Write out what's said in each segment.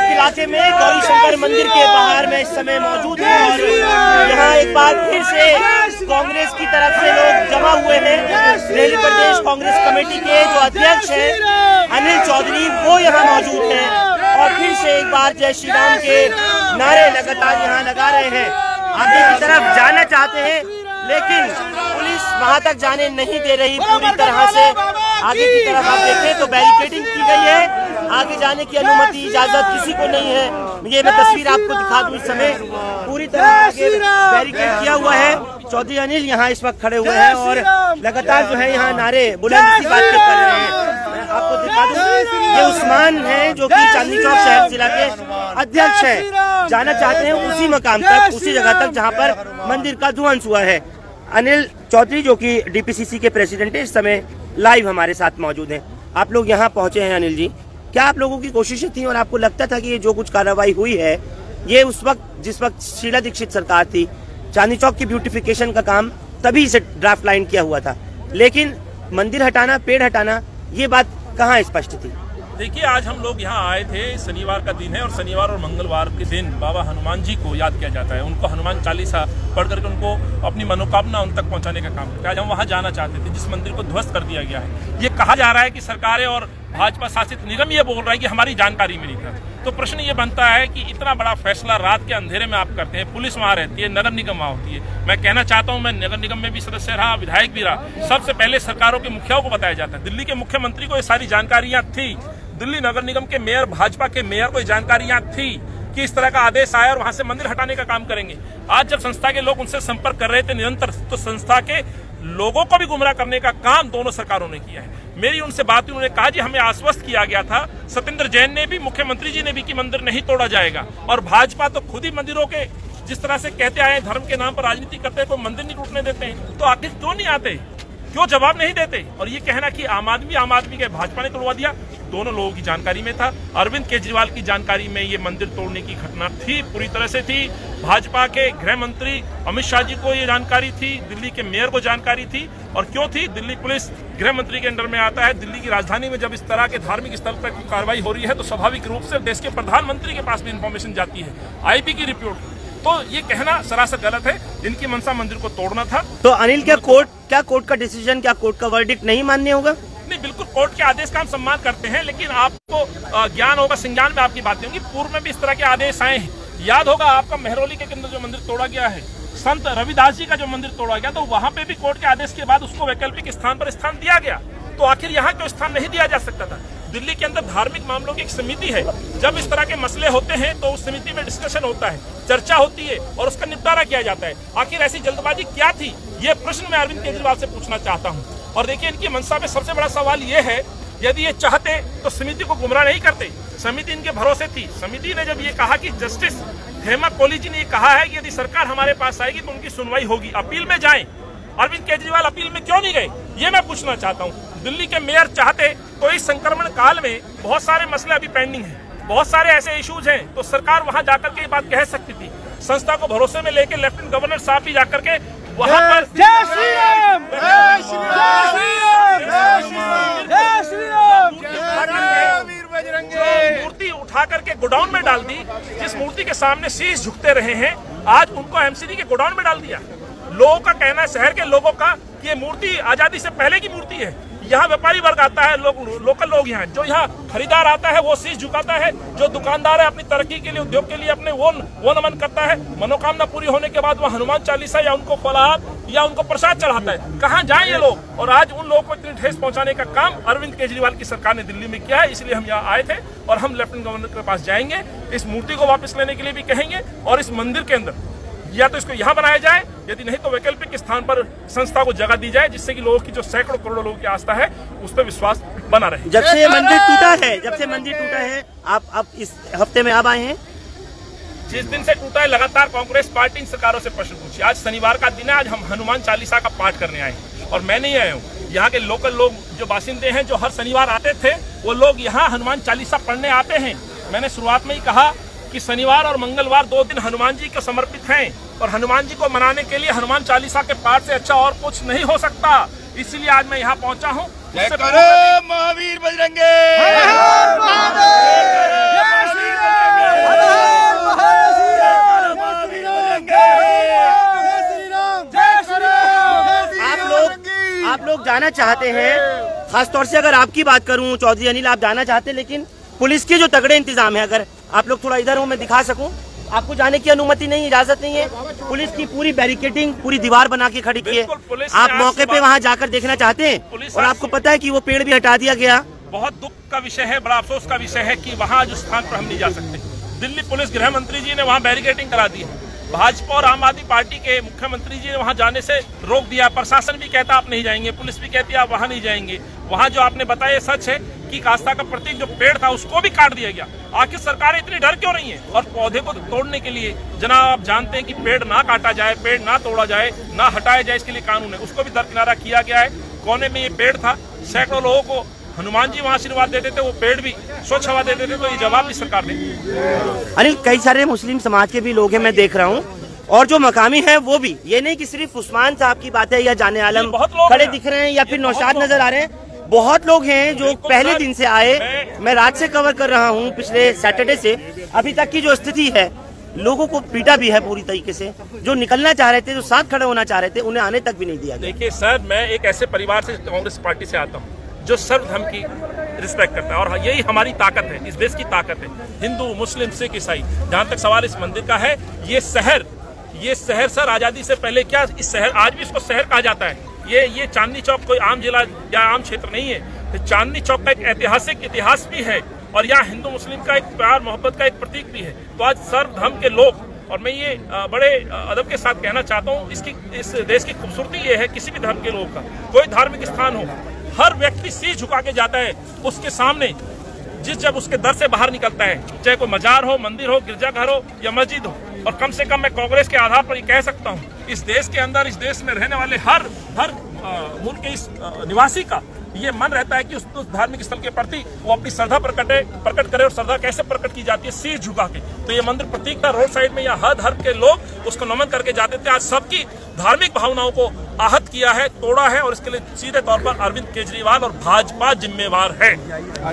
चौक इलाके में गौरी शंकर मंदिर के बाहर में इस समय मौजूद है और यहाँ एक बार फिर से कांग्रेस की तरफ से लोग जमा हुए हैं। दिल्ली प्रदेश कांग्रेस कमेटी के जो अध्यक्ष हैं अनिल चौधरी वो यहाँ मौजूद हैं और फिर से एक बार जय श्री राम के नारे लगातार यहाँ लगा रहे हैं। आगे की तरफ जाना चाहते हैं लेकिन पुलिस वहां तक जाने नहीं दे रही पूरी तरह से। आगे की तरफ आप देखें तो बैरिकेडिंग की गई है, आगे जाने की अनुमति इजाजत किसी को नहीं है। ये मैं तस्वीर आपको दिखा दूं, इस समय पूरी तरह आगे बैरिकेड किया हुआ है। चौधरी अनिल यहाँ इस वक्त खड़े हुए हैं और लगातार जो है यहाँ नारे बुलंद सी बातें कर रहे हैं। मैं आपको दिखा दूं ये उस्मान है जो कि चांदनी चौक शहर जिला के अध्यक्ष है, जाना चाहते हैं उसी मकाम तक, उसी जगह तक जहाँ पर मंदिर का ध्वंस हुआ है। अनिल चौधरी जो कि डीपीसीसी के प्रेसिडेंट है इस समय लाइव हमारे साथ मौजूद हैं। आप लोग यहाँ पहुंचे हैं अनिल जी, क्या आप लोगों की कोशिशें थी और आपको लगता था कि ये जो कुछ कार्रवाई हुई है ये उस वक्त जिस वक्त शीला दीक्षित सरकार थी चांदनी चौक की ब्यूटिफिकेशन का काम तभी से ड्राफ्ट लाइन किया हुआ था, लेकिन मंदिर हटाना पेड़ हटाना ये बात कहाँ स्पष्ट थी? देखिए, आज हम लोग यहाँ आए थे, शनिवार का दिन है और शनिवार और मंगलवार के दिन बाबा हनुमान जी को याद किया जाता है। उनको हनुमान चालीसा पढ़ करके उनको अपनी मनोकामना उन तक पहुँचाने का काम करते हैं। आज हम वहाँ जाना चाहते थे जिस मंदिर को ध्वस्त कर दिया गया है। ये कहा जा रहा है कि सरकारें और भाजपा शासित निगम ये बोल रहा है कि हमारी जानकारी में नहीं था। तो प्रश्न ये बनता है कि इतना बड़ा फैसला रात के अंधेरे में आप करते हैं, पुलिस वहाँ रहती है, नगर निगम वहाँ होती है। मैं कहना चाहता हूँ, मैं नगर निगम में भी सदस्य रहा, विधायक भी रहा, सबसे पहले सरकारों के मुखियाओं को बताया जाता है। दिल्ली के मुख्यमंत्री को ये सारी जानकारियां थी, दिल्ली नगर निगम के मेयर, भाजपा के मेयर को जानकारियां थी कि इस तरह का आदेश आया और वहां से मंदिर हटाने का काम करेंगे। आज जब संस्था के लोग उनसे संपर्क कर रहे थे निरंतर, तो संस्था के लोगों को भी गुमराह करने का काम दोनों सरकारों ने किया है। मेरी उनसे बात हुई, उन्होंने कहा जी हमें आश्वस्त किया गया था, सत्येंद्र जैन ने भी, मुख्यमंत्री जी ने भी, कि मंदिर नहीं तोड़ा जाएगा। और भाजपा तो खुद ही मंदिरों के जिस तरह से कहते आए धर्म के नाम पर राजनीति करते हैं, कोई मंदिर नहीं टूटने देते हैं, तो आखिर क्यों नहीं आते, क्यों जवाब नहीं देते? और ये कहना कि आम आदमी के भाजपा ने तोड़वा दिया, दोनों लोगों की जानकारी में था। अरविंद केजरीवाल की जानकारी में ये मंदिर तोड़ने की घटना थी, पूरी तरह से थी। भाजपा के गृह मंत्री अमित शाह जी को ये जानकारी थी, दिल्ली के मेयर को जानकारी थी। और क्यों थी? दिल्ली पुलिस गृह मंत्री के अंडर में आता है। दिल्ली की राजधानी में जब इस तरह के धार्मिक स्थल पर कार्रवाई हो रही है तो स्वाभाविक रूप से देश के प्रधानमंत्री के पास भी इंफॉर्मेशन जाती है, आईबी की रिपोर्ट। तो ये कहना सरासर गलत है, इनकी मंशा मंदिर को तोड़ना था। तो अनिल क्या कोर्ट का डिसीजन, क्या कोर्ट का वर्डिक्ट नहीं मान्य होगा? नहीं, बिल्कुल कोर्ट के आदेश का हम सम्मान करते हैं, लेकिन आपको ज्ञान होगा, संज्ञान में आपकी बातें होंगी। पूर्व में भी इस तरह के आदेश आए हैं। याद होगा आपका मेहरौली के अंदर जो मंदिर तोड़ा गया है, संत रविदास जी का जो मंदिर तोड़ा गया, तो वहां पे भी कोर्ट के आदेश के बाद उसको वैकल्पिक स्थान पर स्थान दिया गया। तो आखिर यहाँ क्यों स्थान नहीं दिया जा सकता था? दिल्ली के अंदर धार्मिक मामलों की एक समिति है, जब इस तरह के मसले होते हैं तो उस समिति में डिस्कशन होता है, चर्चा होती है और उसका निपटारा किया जाता है। आखिर ऐसी जल्दबाजी क्या थी, ये प्रश्न मैं अरविंद केजरीवाल से पूछना चाहता हूँ। और देखिए, इनकी मंशा में सबसे बड़ा सवाल ये है, यदि ये चाहते तो समिति को गुमराह नहीं करते। समिति इनके भरोसे थी। समिति ने जब ये कहा कि जस्टिस हेमा कोहली जी ने ये कहा है कि यदि सरकार हमारे पास आएगी तो उनकी सुनवाई होगी, अपील में जाएं, अरविंद केजरीवाल अपील में क्यों नहीं गए, ये मैं पूछना चाहता हूँ। दिल्ली के मेयर चाहते तो इस संक्रमण काल में बहुत सारे मसले अभी पेंडिंग हैं, बहुत सारे ऐसे इश्यूज हैं, तो सरकार वहां जाकर के ये बात कह सकती थी। संस्था को भरोसे में लेकर लेफ्टिनेंट गवर्नर साहब भी जाकर के वहां पर जय श्री राम, जय श्री राम, जय श्री राम, जय श्री राम, वीर बजरंगी मूर्ति उठा करके गोडाउन में डाल दी। जिस मूर्ति के सामने शीश झुकते रहे हैं, आज उनको एमसीडी के गोडाउन में डाल दिया। लोगों का कहना है, शहर के लोगों का, कि ये मूर्ति आजादी से पहले की मूर्ति है। यहाँ व्यापारी वर्ग आता है, लोकल लोग यहाँ, जो यहाँ खरीदार आता है वो शीश झुकाता है, जो दुकानदार है अपनी तरक्की के लिए, उद्योग के लिए अपने वो नमन करता है। मनोकामना पूरी होने के बाद वो हनुमान चालीसा या उनको फलाहार या उनको प्रसाद चढ़ाता है। कहाँ जाएं ये लोग? और आज उन लोगों को इतनी ठेस पहुंचाने का काम अरविंद केजरीवाल की सरकार ने दिल्ली में किया है। इसलिए हम यहाँ आए थे और हम लेफ्टिनेंट गवर्नर के पास जाएंगे, इस मूर्ति को वापस लेने के लिए भी कहेंगे, और इस मंदिर के अंदर या तो इसको यहाँ बनाया जाए, यदि नहीं तो वैकल्पिक स्थान पर संस्था को जगह दी जाए, जिससे कि लोगों की जो सैकड़ों करोड़ों लोगों की आस्था है उस पर विश्वास बना रहे। जब से मंदिर टूटा है, आप इस हफ्ते में अब आए हैं? जिस दिन से टूटा है, लगातार कांग्रेस पार्टी इन सरकारों से प्रश्न पूछी। आज शनिवार का दिन है, आज हम हनुमान चालीसा का पाठ करने आए हैं, और मैं नहीं आया हूँ। यहाँ के लोकल लोग जो बासिंदे हैं, जो हर शनिवार आते थे, वो लोग यहाँ हनुमान चालीसा पढ़ने आते हैं। मैंने शुरुआत में ही कहा कि शनिवार और मंगलवार 2 दिन हनुमान जी को समर्पित हैं, और हनुमान जी को मनाने के लिए हनुमान चालीसा के पाठ से अच्छा और कुछ नहीं हो सकता। इसीलिए आज मैं यहाँ पहुँचा हूँ। महावीर बजरंगी, जाना चाहते हैं, खासतौर से अगर आपकी बात करूं चौधरी अनिल, आप जाना चाहते हैं, लेकिन पुलिस के जो तगड़े इंतजाम है, अगर आप लोग थोड़ा इधर हो मैं दिखा सकूं, आपको जाने की अनुमति नहीं, इजाजत नहीं है। पुलिस की पूरी बैरिकेडिंग, पूरी दीवार बना के खड़ी की है। आप मौके पे वहाँ जाकर देखना चाहते हैं और आपको पता है कि वो पेड़ भी हटा दिया गया। बहुत दुख का विषय है, बड़ा अफसोस का विषय है कि वहाँ जो स्थान पर हम नहीं जा सकते। दिल्ली पुलिस गृह मंत्री जी ने वहाँ बैरिकेडिंग करा दी है। भाजपा और आम आदमी पार्टी के मुख्यमंत्री जी ने वहां जाने से रोक दिया। प्रशासन भी कहता आप नहीं जाएंगे, पुलिस भी कहती है आप वहां नहीं जाएंगे। वहां जो आपने बताया सच है कि आस्था का प्रतीक जो पेड़ था उसको भी काट दिया गया। आखिर सरकार इतनी डर क्यों नहीं है? और पौधे को तोड़ने के लिए जनाब आप जानते हैं कि पेड़ ना काटा जाए, पेड़ ना तोड़ा जाए, ना हटाया जाए, इसके लिए कानून है, उसको भी दरकिनारा किया गया है। कोने में ये पेड़ था, सैकड़ों लोगों को हनुमान जी वहाँ आशीर्वाद देते थे, वो पेड़ भी स्वच्छ हवा देते थे, तो ये जवाब भी सरकार ने। अनिल, कई सारे मुस्लिम समाज के भी लोग हैं, मैं देख रहा हूँ, और जो मकामी है वो भी, ये नहीं कि सिर्फ उस्मान साहब की बात है या जाने आलम खड़े दिख रहे हैं या फिर नौशाद नजर आ रहे हैं। बहुत लोग हैं जो पहले दिन से आए। मैं रात से कवर कर रहा हूँ, पिछले सैटरडे से अभी तक की जो स्थिति है, लोगों को पीटा भी है पूरी तरीके से। जो निकलना चाह रहे थे, जो साथ खड़े होना चाह रहे थे, उन्हें आने तक भी नहीं दिया। देखिए सर, मैं एक ऐसे परिवार से, कांग्रेस पार्टी से आता हूँ जो सर्व धर्म की रिस्पेक्ट करता है, और यही हमारी ताकत है, इस देश की ताकत है। हिंदू, मुस्लिम, सिख, ईसाई। जहाँ तक सवाल इस मंदिर का है, ये शहर सर आजादी से पहले क्या, इस शहर आज भी इसको शहर कहा जाता है। ये चांदनी चौक कोई आम जिला या आम क्षेत्र नहीं है। तो चांदनी चौक का एक ऐतिहासिक इतिहास भी है, और यहाँ हिंदू मुस्लिम का एक प्यार मोहब्बत का एक प्रतीक भी है। तो आज सर्व धर्म के लोग, और मैं ये बड़े अदब के साथ कहना चाहता हूँ, इस देश की खूबसूरती ये है, किसी भी धर्म के लोग का कोई धार्मिक स्थान हो, हर व्यक्ति सिर झुका के जाता है उसके सामने। जब उसके दर से बाहर निकलता है, चाहे कोई मजार हो, मंदिर हो, गिरजाघर हो या मस्जिद हो। और कम से कम मैं कांग्रेस के आधार पर ये कह सकता हूँ, इस देश के अंदर, इस देश में रहने वाले हर मुल्क के इस निवासी का ये मन रहता है कि उस धार्मिक स्थल के प्रति वो अपनी श्रद्धा प्रकट करे। और श्रद्धा कैसे प्रकट की जाती है? सिर झुका के। तो ये मंदिर प्रतीक था, रोड साइड में या हर धर्म के लोग उसको नमन करके जाते थे। आज सबकी धार्मिक भावनाओं को आहत किया है, तोड़ा है, और इसके लिए सीधे तौर पर अरविंद केजरीवाल और भाजपा जिम्मेवार है।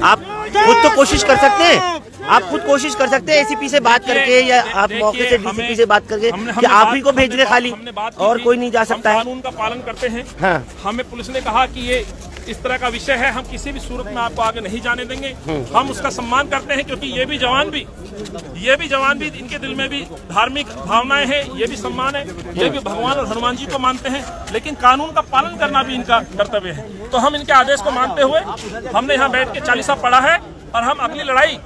आप खुद तो कोशिश कर सकते हैं, आप खुद कोशिश कर सकते हैं एसीपी से बात करके, या आप मौके से डीसीपी से बात करके कि आप ही को भेज दे खाली, और कोई नहीं जा सकता है। कानून का पालन करते हैं। हाँ। हमें पुलिस ने कहा कि ये इस तरह का विषय है, हम किसी भी सूरत में आपको आगे नहीं जाने देंगे। हम उसका सम्मान करते हैं, क्योंकि ये भी जवान भी इनके दिल में भी धार्मिक भावनाएं हैं, ये भी सम्मान है। ये भी भगवान और हनुमान जी को मानते हैं, लेकिन कानून का पालन करना भी इनका कर्तव्य है। तो हम इनके आदेश को मानते हुए हमने यहाँ बैठ के चालीसा पढ़ा है, और हम अगली लड़ाई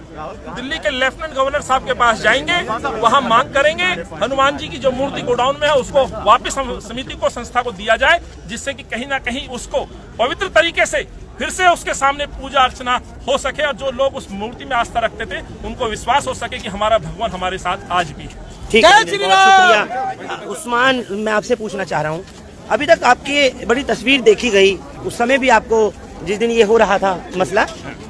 दिल्ली के लेफ्टिनेंट गवर्नर साहब के पास जाएंगे, वहां मांग करेंगे हनुमान जी की जो मूर्ति गोडाउन में है उसको वापस समिति को, संस्था को दिया जाए, जिससे कि कहीं ना कहीं उसको पवित्र तरीके से फिर से उसके सामने पूजा अर्चना हो सके, और जो लोग उस मूर्ति में आस्था रखते थे उनको विश्वास हो सके कि हमारा भगवान हमारे साथ आज भी है। ठीक है, बहुत शुक्रिया। उस्मान, मैं आपसे पूछना चाह रहा हूँ, अभी तक आपकी बड़ी तस्वीर देखी गई, उस समय भी आपको, जिस दिन ये हो रहा था मसला,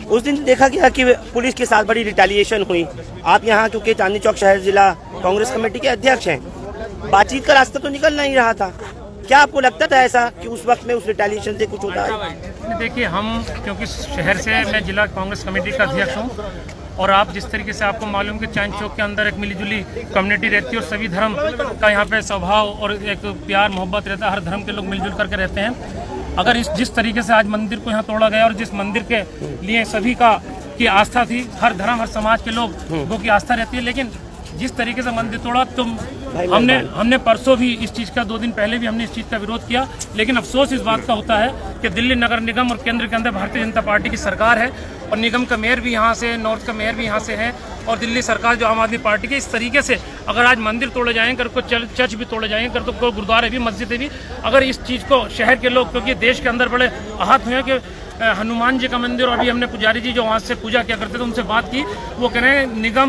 उस दिन देखा गया कि पुलिस के साथ बड़ी रिटेलिएशन हुई। आप यहाँ क्योंकि चांदनी चौक शहर जिला कांग्रेस कमेटी के अध्यक्ष हैं, बातचीत का रास्ता तो निकल नहीं रहा था। क्या आपको लगता था ऐसा कि उस वक्त में उस रिटेलिएशन से कुछ होता है? देखिए, हम क्योंकि शहर से, मैं जिला कांग्रेस कमेटी का अध्यक्ष हूँ, और आप जिस तरीके से आपको मालूम कि चांदनी चौक के अंदर एक मिलीजुली कम्युनिटी रहती है, और सभी धर्म का यहाँ पे स्वभाव और एक प्यार मोहब्बत रहता है, हर धर्म के लोग मिलजुल करके रहते हैं। अगर जिस तरीके से आज मंदिर को यहाँ तोड़ा गया, और जिस मंदिर के लिए सभी की आस्था थी, हर धर्म हर समाज के लोगों की आस्था रहती है, लेकिन जिस तरीके से मंदिर तोड़ा, तो हमने परसों भी इस चीज़ का, 2 दिन पहले भी हमने इस चीज़ का विरोध किया। लेकिन अफसोस इस बात का होता है कि दिल्ली नगर निगम और केंद्र के अंदर भारतीय जनता पार्टी की सरकार है, और निगम का मेयर भी यहाँ से, नॉर्थ का मेयर भी यहाँ से है, और दिल्ली सरकार जो आम आदमी पार्टी की, इस तरीके से अगर आज मंदिर तोड़े जाएंगे, कोई चर्च भी तोड़े जाएंगे, तो कोई गुरुद्वारे भी, मस्जिदें भी, अगर इस चीज़ को शहर के लोग, क्योंकि देश के अंदर बड़े आहत हुए कि हनुमान जी का मंदिर, और अभी हमने पुजारी जी जो वहाँ से पूजा किया करते थे उनसे बात की, वो कह रहे हैं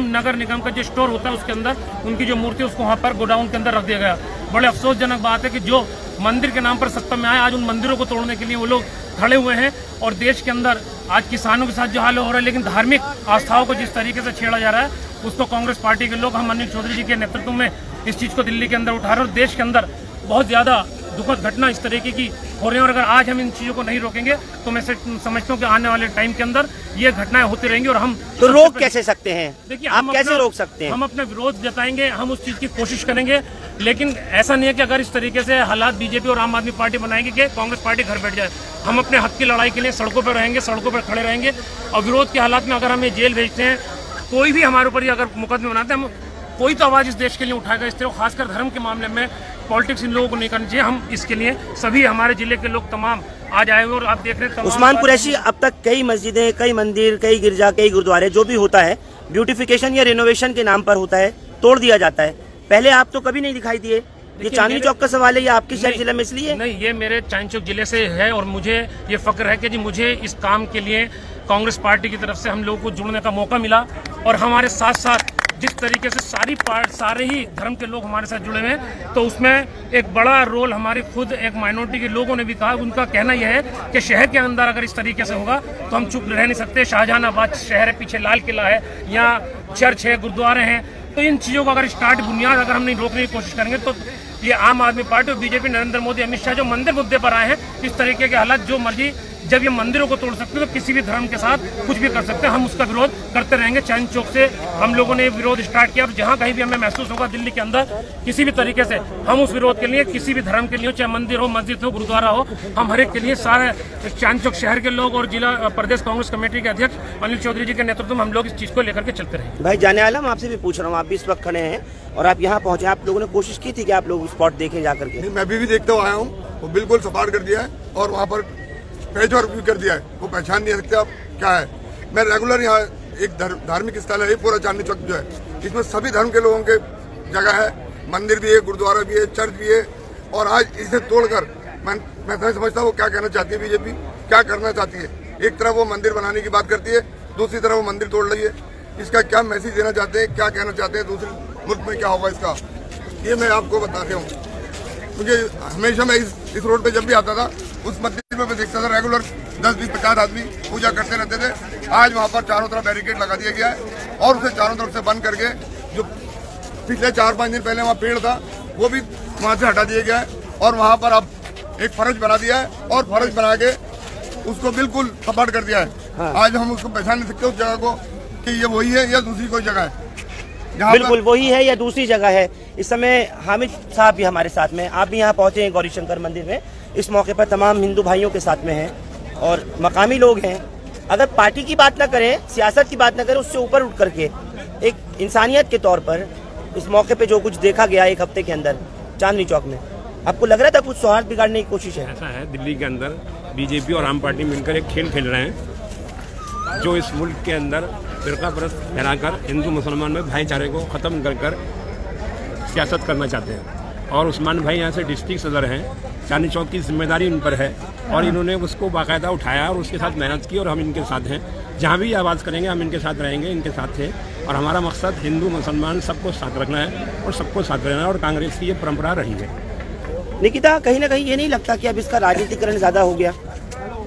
नगर निगम का जो स्टोर होता है उसके अंदर उनकी जो मूर्ति उसको वहाँ पर गोडाउन के अंदर रख दिया गया। बड़े अफसोसजनक बात है कि जो मंदिर के नाम पर सत्ता में आए, आज उन मंदिरों को तोड़ने के लिए वो लोग खड़े हुए हैं। और देश के अंदर आज किसानों के साथ जो हाल हो रहा है, लेकिन धार्मिक आस्थाओं को जिस तरीके से छेड़ा जा रहा है, उसको कांग्रेस पार्टी के लोग, हम अनिल चौधरी जी के नेतृत्व में इस चीज़ को दिल्ली के अंदर उठा रहे हैं। और देश के अंदर बहुत ज़्यादा दुखद घटना इस तरीके की हो रही है, और अगर आज हम इन चीज़ों को नहीं रोकेंगे तो मैं समझता हूँ कि आने वाले टाइम के अंदर ये घटनाएं होती रहेंगी। और हम तो रोक कैसे सकते हैं? देखिए, आप कैसे रोक सकते हैं? हम अपना विरोध जताएंगे, हम उस चीज़ की कोशिश करेंगे। लेकिन ऐसा नहीं है कि अगर इस तरीके से हालात बीजेपी और आम आदमी पार्टी बनाएगी कि कांग्रेस पार्टी घर बैठ जाए। हम अपने हक की लड़ाई के लिए सड़कों पर रहेंगे, सड़कों पर खड़े रहेंगे और विरोध के हालात में अगर हमें जेल भेजते हैं, कोई भी हमारे ऊपर अगर मुकदमे बनाते हैं, हम कोई तो आवाज़ इस देश के लिए उठाएगा। इस तरह खासकर धर्म के मामले में पॉलिटिक्स इन लोगों को नहीं करनी चाहिए। हम इसके लिए सभी हमारे जिले के लोग तमाम आज आए हुए और आप देख रहे हैं उस्मान कुरैशी, अब तक कई मस्जिदें, कई मंदिर, कई गिरजा, कई गुरुद्वारे जो भी होता है ब्यूटिफिकेशन या रिनोवेशन के नाम पर होता है, तोड़ दिया जाता है। पहले आप तो कभी नहीं दिखाई दिए। ये चांदनी चौक का सवाल है या आपके शहर जिले में इसलिए? नहीं, ये मेरे चांदनी चौक जिले से है और मुझे ये फक्र है कि जी मुझे इस काम के लिए कांग्रेस पार्टी की तरफ से हम लोगों को जुड़ने का मौका मिला और हमारे साथ साथ जिस तरीके से सारे ही धर्म के लोग हमारे साथ जुड़े हुए हैं, तो उसमें एक बड़ा रोल हमारे खुद एक माइनॉरिटी के लोगों ने भी कहा। उनका कहना यह है कि शहर के अंदर अगर इस तरीके से होगा तो हम चुप रह नहीं सकते। शाहजहानाबाद शहर है, पीछे लाल किला है, यहाँ चर्च है, गुरुद्वारे हैं, तो इन चीज़ों को अगर स्टार्ट बुनियाद अगर हम नहीं रोकने की कोशिश करेंगे तो ये आम आदमी पार्टी और बीजेपी नरेंद्र मोदी, अमित शाह जो मंदिर मुद्दे पर आए हैं, इस तरीके के हालात जो मर्जी, जब ये मंदिरों को तोड़ सकते हैं तो किसी भी धर्म के साथ कुछ भी कर सकते हैं। हम उसका विरोध करते रहेंगे। चांदनी चौक से हम लोगों ने विरोध स्टार्ट किया। अब जहाँ कहीं भी हमें महसूस होगा दिल्ली के अंदर किसी भी तरीके से, हम उस विरोध के लिए किसी भी धर्म के लिए, चाहे मंदिर हो, मस्जिद हो, गुरुद्वारा हो, हम हर एक के लिए सारे चांदनी चौक शहर के लोग और जिला प्रदेश कांग्रेस कमेटी के अध्यक्ष अनिल चौधरी जी के नेतृत्व में हम लोग इस चीज़ को लेकर के चलते रहेंगे। भाई जाने आलम, आपसे भी पूछ रहा हूँ, आप भी इस वक्त खड़े हैं और आप यहाँ पहुँचे, आप लोगों ने कोशिश की थी कि आप लोग स्पॉट देखें जाकर के? मैं भी देखता हुआ आया हूँ, वो बिल्कुल सपाट कर दिया है और वहाँ पर पेज वर्क भी कर दिया है, वो पहचान नहीं सकते आप क्या है। मैं रेगुलर यहाँ एक धार्मिक स्थल है, पूरा चांदनी चौक जो है, इसमें सभी धर्म के लोगों के जगह है, मंदिर भी है, गुरुद्वारा भी है, चर्च भी है। और आज इसे तोड़कर मैं समझता हूँ वो क्या कहना चाहती है बीजेपी, क्या करना चाहती है। एक तरफ वो मंदिर बनाने की बात करती है, दूसरी तरफ वो मंदिर तोड़ रही है। इसका क्या मैसेज देना चाहते हैं, क्या कहना चाहते हैं, दूसरे मुल्क में क्या होगा इसका, ये मैं आपको बताते हूँ। मुझे हमेशा मैं इस रोड पे जब भी आता था, उस मंदिर में मैं देखता था रेगुलर 10-20-50 आदमी पूजा करते रहते थे। आज वहाँ पर चारों तरफ बैरिकेड लगा दिया गया है और उसे चारों तरफ से बंद करके, जो पिछले 4-5 दिन पहले वहाँ पेड़ था वो भी वहाँ से हटा दिया गया है और वहाँ पर अब एक फर्श बना दिया है और फर्श बना के उसको बिल्कुल सपाट कर दिया है। हाँ। आज हम उसको पहचान नहीं सकते उस जगह को कि ये वही है या दूसरी कोई जगह है। बिल्कुल वही है या दूसरी जगह है। इस समय हामिद साहब भी हमारे साथ में, आप भी यहाँ पहुँचे हैं गौरी शंकर मंदिर में। इस मौके पर तमाम हिंदू भाइयों के साथ में हैं और मकामी लोग हैं। अगर पार्टी की बात ना करें, सियासत की बात ना करें, उससे ऊपर उठ करके एक इंसानियत के तौर पर इस मौके पे जो कुछ देखा गया एक हफ्ते के अंदर चांदनी चौक में, आपको लग रहा था कुछ सौहार्द बिगाड़ने की कोशिश है? ऐसा है, दिल्ली के अंदर बीजेपी और आम पार्टी मिलकर एक खेल खेल रहे हैं जो इस मुल्क के अंदर फिरका परस्त फैलाकर हिंदू मुसलमान में भाईचारे को ख़त्म कर कर सियासत करना चाहते हैं। और उस्मान भाई यहाँ से डिस्ट्रिक्ट सदर हैं, चांदनी चौक की जिम्मेदारी उन पर है और इन्होंने उसको बाकायदा उठाया और उसके साथ मेहनत की और हम इनके साथ हैं। जहाँ भी आवाज़ करेंगे हम इनके साथ रहेंगे, इनके साथ थे और हमारा मकसद हिंदू मुसलमान सबको साथ रखना है और सबको साथ रहना है और कांग्रेस की ये परंपरा रही है। निकिता, कहीं ना कहीं ये नहीं लगता कि अब इसका राजनीतिकरण ज़्यादा हो गया?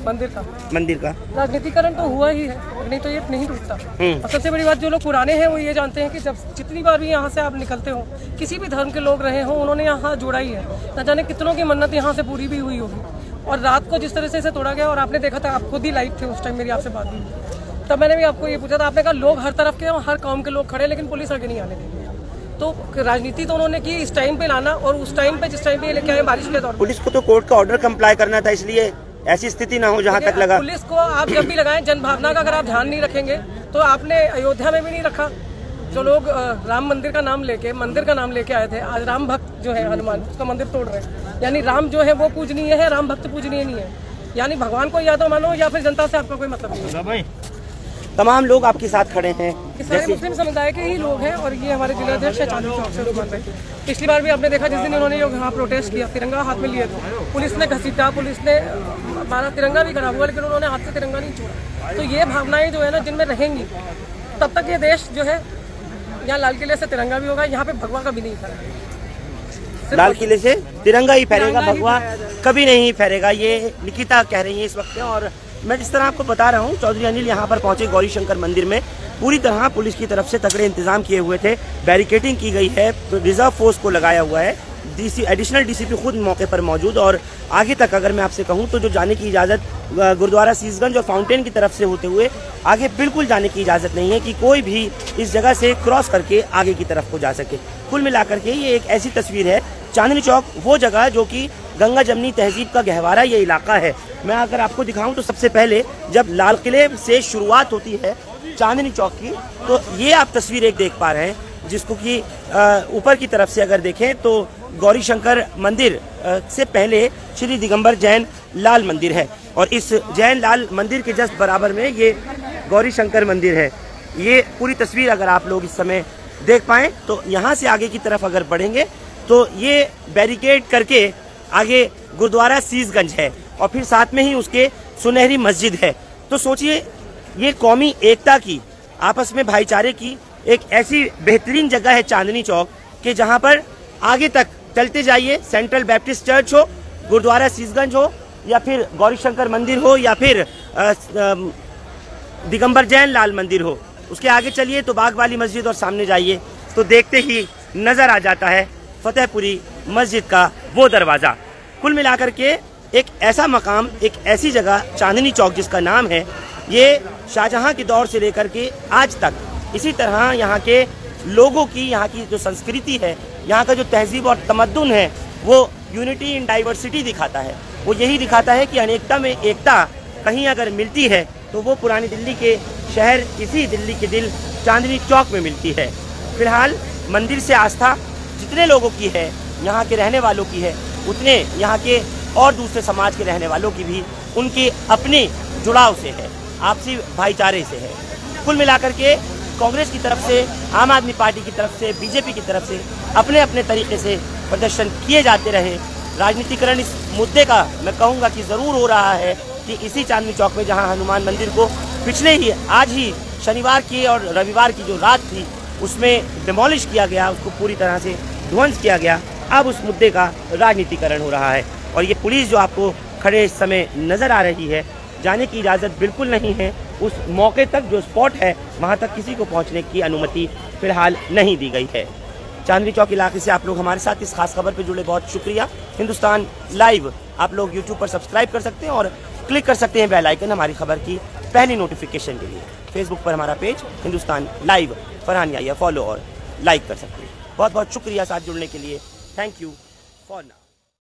मंदिर का राजनीतिकरण तो हुआ ही है, नहीं तो ये नहीं टूटता। और सबसे बड़ी बात, जो लोग पुराने हैं वो ये जानते हैं कि जब जितनी बार भी यहाँ से आप निकलते हो, किसी भी धर्म के लोग रहे हो, उन्होंने यहाँ जोड़ा ही है। न जाने कितनों की मन्नत यहाँ से पूरी भी हुई होगी। और रात को जिस तरह से इसे तोड़ा गया, और आपने देखा था, आप खुद ही लाइव थे उस टाइम, मेरी आपसे बात हुई, तब मैंने भी आपको ये पूछा था, आपने कहा लोग हर तरफ के, हर कौम के लोग खड़े, लेकिन पुलिस आगे नहीं आने देगी। तो राजनीति तो उन्होंने की इस टाइम पे लाना, और उस टाइम पे जिस टाइम पे लेके आए बारिश के दौर, पुलिस को तो कोर्ट का ऑर्डर कंप्लाई करना था, इसलिए ऐसी स्थिति ना हो जहां तक लगा। पुलिस को आप जब भी लगाएं, जनभावना का अगर आप ध्यान नहीं रखेंगे तो आपने अयोध्या में भी नहीं रखा। जो लोग राम मंदिर का नाम लेके आए थे, आज राम भक्त जो है हनुमान, उसका मंदिर तोड़ रहे हैं। यानी राम जो है वो पूजनीय है, राम भक्त पूजनीय नहीं है। यानी भगवान को या तो मानो या फिर जनता से आपका कोई मतलब नहीं है। तमाम लोग आपके साथ खड़े हैं, सारे मुस्लिम समुदाय के ही लोग हैं और ये हमारे जिलाध्यक्ष है चांदनी चौक से उस्मान भाई। पिछली बार भी आपने देखा, जिस दिन उन्होंने यहाँ प्रोटेस्ट किया, तिरंगा हाथ में लिए थे, पुलिस ने घसीटा, पुलिस ने हमारा तिरंगा भी खराब हुआ, लेकिन उन्होंने हाथ से तिरंगा नहीं छोड़ा। तो ये भावनाएं जो है ना, जिनमें रहेंगी तब तक ये देश जो है, यहाँ लाल किले से तिरंगा भी होगा, यहाँ पे भगवा का भी नहीं फहरेगा। लाल किले से तिरंगा ही फहरेगा, भगवा कभी नहीं फहरेगा, ये निकिता कह रही है इस वक्त। और मैं जिस तरह आपको बता रहा हूँ, चौधरी अनिल यहाँ पर पहुँचे गौरी शंकर मंदिर में, पूरी तरह पुलिस की तरफ से तगड़े इंतजाम किए हुए थे, बैरिकेडिंग की गई है, रिजर्व फोर्स को लगाया हुआ है, एडिशनल डीसीपी खुद मौके पर मौजूद। और आगे तक अगर मैं आपसे कहूं तो जो जाने की इजाज़त गुरुद्वारा सीसगंज और फाउंटेन की तरफ से होते हुए आगे बिल्कुल जाने की इजाज़त नहीं है कि कोई भी इस जगह से क्रॉस करके आगे की तरफ को जा सके। कुल मिलाकर के ये एक ऐसी तस्वीर है, चांदनी चौक वो जगह जो कि गंगा जमनी तहजीब का गहवारा ये इलाका है। मैं अगर आपको दिखाऊं तो सबसे पहले जब लाल किले से शुरुआत होती है चांदनी चौक की, तो ये आप तस्वीर एक देख पा रहे हैं जिसको कि ऊपर की तरफ से अगर देखें तो गौरी शंकर मंदिर से पहले श्री दिगंबर जैन लाल मंदिर है और इस जैन लाल मंदिर के जस्ट बराबर में ये गौरी शंकर मंदिर है। ये पूरी तस्वीर अगर आप लोग इस समय देख पाएँ तो यहाँ से आगे की तरफ अगर बढ़ेंगे तो ये बैरिकेड करके आगे गुरुद्वारा सीसगंज है और फिर साथ में ही उसके सुनहरी मस्जिद है। तो सोचिए ये कौमी एकता की, आपस में भाईचारे की एक ऐसी बेहतरीन जगह है चांदनी चौक कि जहां पर आगे तक चलते जाइए, सेंट्रल बैप्टिस्ट चर्च हो, गुरुद्वारा सीसगंज हो या फिर गौरी शंकर मंदिर हो या फिर दिगंबर जैन लाल मंदिर हो, उसके आगे चलिए तो बाग वाली मस्जिद और सामने जाइए तो देखते ही नजर आ जाता है फतेहपुरी मस्जिद का वो दरवाज़ा। कुल मिलाकर के एक ऐसा मकाम, एक ऐसी जगह चांदनी चौक जिसका नाम है, ये शाहजहां के दौर से लेकर के आज तक इसी तरह यहाँ के लोगों की, यहाँ की जो संस्कृति है, यहाँ का जो तहजीब और तमद्दुन है वो यूनिटी इन डाइवर्सिटी दिखाता है। वो यही दिखाता है कि अनेकता में एकता कहीं अगर मिलती है तो वो पुरानी दिल्ली के शहर, इसी दिल्ली के दिल चांदनी चौक में मिलती है। फिलहाल मंदिर से आस्था जितने लोगों की है, यहाँ के रहने वालों की है, उतने यहाँ के और दूसरे समाज के रहने वालों की भी उनके अपने जुड़ाव से है, आपसी भाईचारे से है। कुल मिलाकर के कांग्रेस की तरफ से, आम आदमी पार्टी की तरफ से, बीजेपी की तरफ से अपने अपने तरीके से प्रदर्शन किए जाते रहे। राजनीतिकरण इस मुद्दे का मैं कहूँगा कि ज़रूर हो रहा है कि इसी चांदनी चौक में जहाँ हनुमान मंदिर को पिछले ही आज ही शनिवार की और रविवार की जो रात थी उसमें डिमोलिश किया गया, उसको पूरी तरह से ध्वंस किया गया, अब उस मुद्दे का राजनीतिकरण हो रहा है। और ये पुलिस जो आपको खड़े इस समय नज़र आ रही है, जाने की इजाज़त बिल्कुल नहीं है। उस मौके तक जो स्पॉट है वहाँ तक किसी को पहुँचने की अनुमति फ़िलहाल नहीं दी गई है। चांदनी चौक इलाके से आप लोग हमारे साथ इस खास खबर पर जुड़े, बहुत शुक्रिया। हिंदुस्तान लाइव आप लोग यूट्यूब पर सब्सक्राइब कर सकते हैं और क्लिक कर सकते हैं बेल आइकन हमारी खबर की पहली नोटिफिकेशन के लिए। फेसबुक पर हमारा पेज हिंदुस्तान लाइव फरहान या फॉलो और लाइक कर सकते हैं। बहुत बहुत शुक्रिया साथ जुड़ने के लिए। Thank you for now.